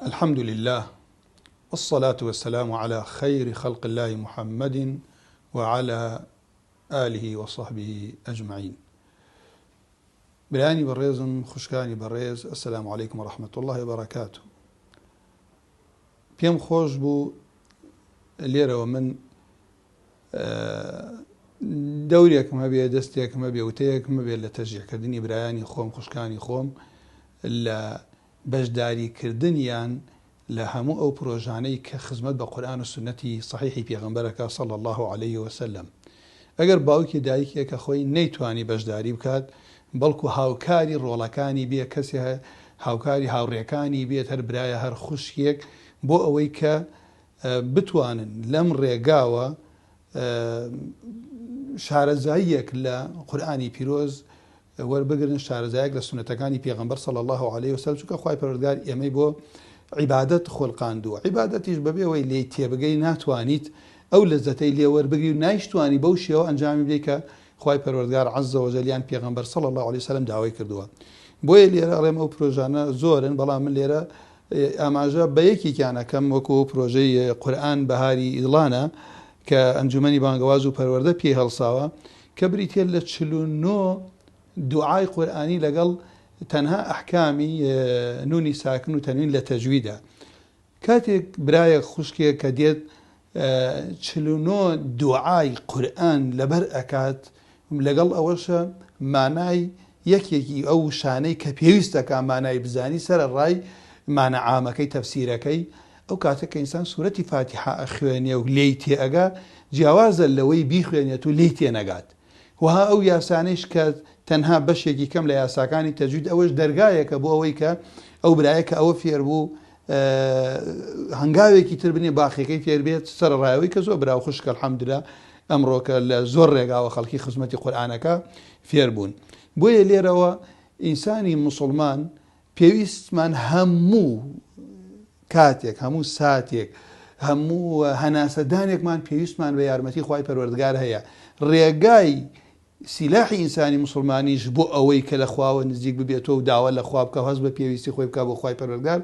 الحمد لله والصلاة والسلام على خير خلق الله محمد وعلى آله وصحبه أجمعين. براني بريزم خشكاني بريز السلام عليكم ورحمة الله وبركاته. بيم خوش بو ليرة ومن دوريك ما بيه دستيك ما بيه وتيك ما بيه لتشجيع كردني براني خوم خشكاني خوم لا بەشداری کردنیان لە هەموو ئەو پرۆژانەی کە خزمەت بە قورئان و سنەتی صحیحی پێغەمبەرەکە صلی الله عليه وسلم. ئەگەر باوکی دایکێکە خۆی نەیتوانی بەشداری بکات بەڵکو هاوکاری ڕۆڵەکانی بێ کەسێ هاوکاری هاوڕێکانی بێت هەر برایە هەر خوشکێک بۆ ئەوەی کە بتوانن لەم ڕێگاوە شارەزاییەک لە قورئانی پیرۆز وەربگرن، شارەزایەک لە سنەتەکانی پێغەمبەر صلی الله عليه وسلم، چونکە خوای پەروەردگار ئێمەی بۆ عیبادەت خۆڵقاندووە. عیبادەتیش بەبێ ئەوەی لێی تێبگەی ناتوانیت ئەو لەزەتەی لێ وەربگری و نایشتوانی بەو شێوە ئەنجامی بدەیت کە خوای پەروەردگار عەزە وەجەل پێغەمبەر صلی الله عليه وسلم داوای کردووە. بۆیە لێرە ئەڵێم ئەو پرۆژانە زۆرن، بەڵام من لێرە ئاماژە بە یەکێکیان ئەکەم وەکو پرۆژەی قورئان بەهاری ئیڵانە کە ئەنجومەنی بانگەواز و پەروەردە پێی هەڵساوە کە بریتێ لە 49 دوعای قورئانی لەگەڵ تەنها ئەحکامی نونی ساکن و تەنوین لە تەجویدە. کاتێک برایەک خوشکێک کە دێت 49 دوعای قورئان لەبەر ئەکات، لەگەڵ ئەوەشە مانای یەکێکی ئەو شانەی کە پێویستەکە مانای بزانی سەرە ڕای مانە عامەکەی تەفسیرەکەی، ئەو کاتێک کە ئینسان سوورەتی فاتحە ئەخوێنێ و لێی تێئەگا جیاوازە لەوەی بیخوێنێت و لێی تێنەگات. وها ئەو یاسانەیش کە تەنها بەشێکی کەم لە یاساکانی تەجوید ئەوەش دەرگایەکە بۆ ئەوەی کە ئەو برایەکە ئەوە فێر بوو هەنگاوێکی تر بنێ باخەکەی فێر بێت سەرڕایەوەی کە زۆر براو خوشکە الحەمدوللا ئەمڕۆکە لە زۆر ڕێگاوە خەڵکی خزمەتی قورئانەکە فێر بوون. بۆیە لێرەوە ئینسانی موسڵمان پێویستمان هەموو کاتێک هەموو ساتێک هەموو هەناسەدانێکمان پێویستمان بە یارمەتی خوای پەروەردگار هەیە. ڕێگای سیلاحی ئینسانی موسڵمانیش بۆ ئەوەی کە لە خواوە نزیک ببێتەوە و داوا لە خوا بکە، هەست بە پێویستی خۆی بکە بۆ خوای پەروەردگار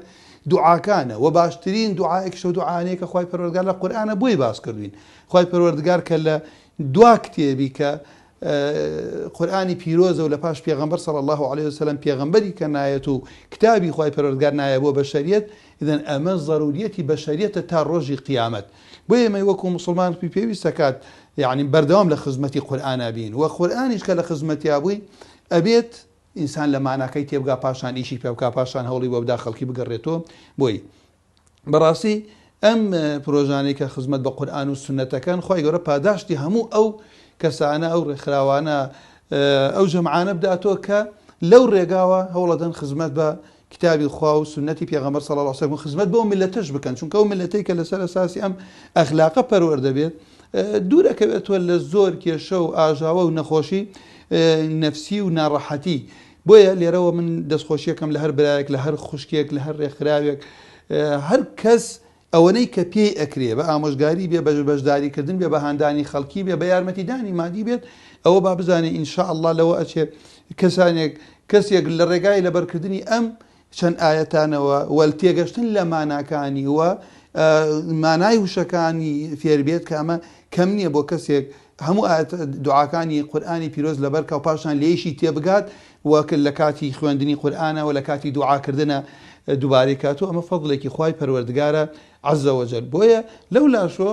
دوعاکانە و باشترین دوعایەکیش دوعانەیە کە خوای پەروەردگار لە قورئانە بۆی باس کردوین. خوای پەروەردگار کە لە دوا کتێبی کە قورئانی پیرۆزە و لە پاش پێغەمبەر صلی الله عليه وسلم پێغەمبەری کە نایەت و کتابی خوای پەروەردگار نایە بۆ بەشەریەت، ئیدەن ئەمە ضرورەتی بەشەریەتە تا ڕۆژی قیامەت. بۆ ئێمە وەکو موسڵمان پێویستە کات یعنی بەردەوام لە خزمەتی قورئانە بین و قورئانیش کە لە خزمەتیا بووی ئەبێت ئینسان لە ماناکەی تێبگا، پاشان ئیشی پێ بکا، پاشان هەوڵی بۆ بدا خەڵکی بگەڕێتەوە. بۆی بەڕاستی ئەم پرۆژانەی کە خزمەت بە قورئان و سنەتەکان خوای گەورە پاداشتی هەموو ئەو کەسانە ئەو ڕێکخراوانە ئەو جەمعانە بداتەوە کە لەو ڕێگاوە هەوڵەدەن خزمەت بە کتابی خوا و سنەتی پێغەمبەر صلی الله علیه و سلم خزمەت بۆ ملەتەش بکەن، چونکە ئەو ملەتەی کە لەسەر ئەساسی ئەم ئەخلاقە پەروەردە بێت دوورەکەوێتەوە لە زۆر کێشە و ئاژاوە و نەخۆشی نەفسی و ناڕەحەتی. بۆیە لێرەوە من دەستخۆشیەکەم لە هەر برایەک، لە هەر خوشکێک، لە هەر ڕێکخراوێک، هەر کەس ئەوەنەی کە پێی ئەکرێ بە ئامۆژگاری بێ، بە بەشداریکردن بێ، بە هاندانی خەڵکی بێ، بە یارمەتیدانی مادی بێت، ئەوە با بزانێ ئینشاء الله لەوە ئەچێ کەسێک لە ڕێگای لەبەرکردنی ئەم چەند ئاەتانەوە وەل تێگەشتن لە ماناکانی وە مانای وشەکانی فێربێت کە ئەمە کەم نییە بۆ کەسێک هەموو دوعاکانی قورئانی پیرۆز لەبەرکە و پاشان لێیشی تێبگات وەکل لە کاتی خوێندنی قورئانەوە لە کاتی دوعاکردنە دووبارەی کاتۆ. ئەمە فەضڵێکی خوای پەروەردگارە عەزە وەجەل. بۆیە لەو لاشۆ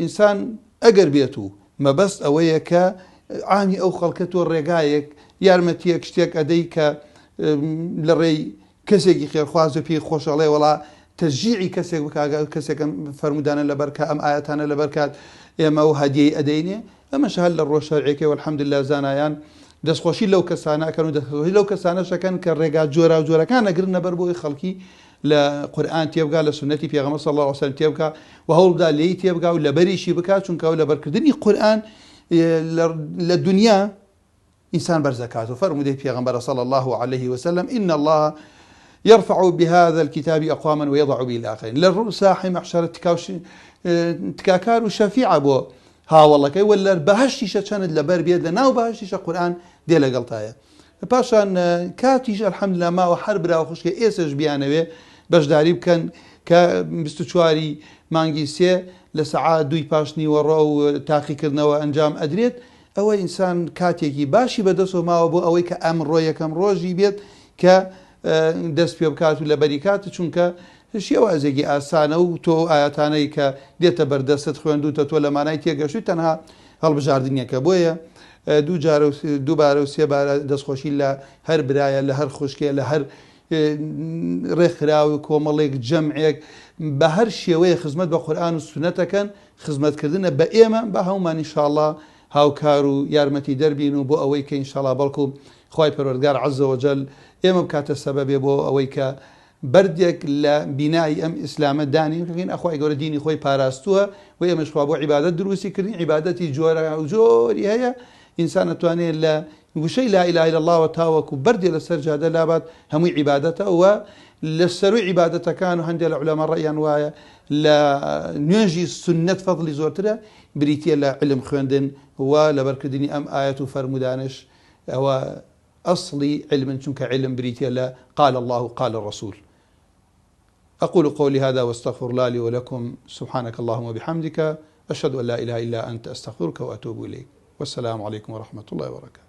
ئینسان ئەگەر بێت و مەبەست ئەوەیە کە عامی ئەو خەڵکەتۆ ڕێگایەک یارمەتیەک شتێک ئەدەی کە لە ڕێی کەسێکی خێرخواز و پێی خۆشەڵێ وڵا تەشجیعی کەسێک بکات، کەسێکم فەرمودانە لەبەرکە ئەم ئاەتانە لەبەرکات ئێمە و هەدیەی ئەدەینێ، ئەمەش هەر لە ڕۆژ شەرعیەکەی والحەمدوللا زانایان دەستخۆشی لەو کەسانە ئەکەن و دەستخۆشی لەو کەسانە شەکەن کە ڕێگا جۆرا و جۆرەکان ئەگرن نەبەر بۆی خەڵکی لە قورئان تێبگا، لە سنەتی پێغەمبەر صلی الله علیه وسلم تێبگا و هەوڵدا لێی تێبگا و لەبەریشی بکات، چونکە ئەو لەبەرکردنی قورئان لە دنیا ئینسان بەرزەکات. و فەرمودەی پێغەمبەر صلی الله عليه وسلم إن الله يرفع بهذا الكتاب أقواما ويضع به الآخرين. للرؤساء محشر تكاكار وشفيع بو ها والله كي ولا بهشتيشة كانت لبر بيد لنا وبهشتيشة قرآن دي لقلتايا باشان كاتيش الحمد لله ما وحرب را وخشك إيسج بيانوي بەشداری بکەن کە 24 مانگی سێ لە سەعات 2 پاشنیوەڕۆ و تاقیکردنەوە ئەنجام ئەدرێت. ئەوە ئینسان کاتێکی باشی بەدەستەوە ماوە بۆ ئەوەی کە ئەمڕۆ یەکەم ڕۆژی بێت کە دەست پێ بکات و لە بەری کاتە، چونکە شێوازێکی ئاسانە و تۆ ئاەتانەی کە دێتە بەردەستت خوێندوتە تۆ لە مانای تێگەشوی تەنها هەڵبژاردنیەکە. بۆیە دووبارە و سێبارە دەستخۆشی لە هەر برایە، لە هەر خوشکێ، لە هەر ڕێکخراوی کۆمەڵێک جەمعێک بە هەر شێوەیە خزمەت بە قورئان و سونەتەکەن، خزمەتکردنە بە ئێمە بە هەومان ئینشاءڵڵا هاوکار و یارمەتی دەربین و بۆ ئەوەی کە ئینشاءڵڵا بەڵکو خوای پەروەردگار عەزە وەجەل ئێمە بکاتە سەبەبێ بۆ ئەوەی کە بەردێک لە بینایی ئەم ئیسلامە دانین ئەخوای گەورە دینی خۆی پاراستووە و ئێمەش خوا بۆ عیبادەت دروستی کردین. عیبادەتی جۆرە و جۆری هەیە، ئینسان ئەتوانێت لە وشەی لا ئیلاهە ئیلەڵڵا و تاوەکو بەردێ لەسەر جادە لابات هەمووی عیبادەتە. و لە سەروی عیبادەتەکان و هەندێک لە عولەما ڕەیان وایە لە نوێژی سنەت فەضلی زۆرترە، بریتیە لە علم خوێندن و لەبەرکردنی ئەم ئاەت و فەرمودانش. ئەوە ئەسڵی علم، چونکە علم بریتیە لە قال الله قال الرسول. أقول قولي هذا واستغفر الله لي ولكم. سبحانك اللهم وبحمدك، أشهد أن لا إله إلا أنت، أستغفرك وأتوب إليك. والسلام عليكم ورحمة الله وبركاته.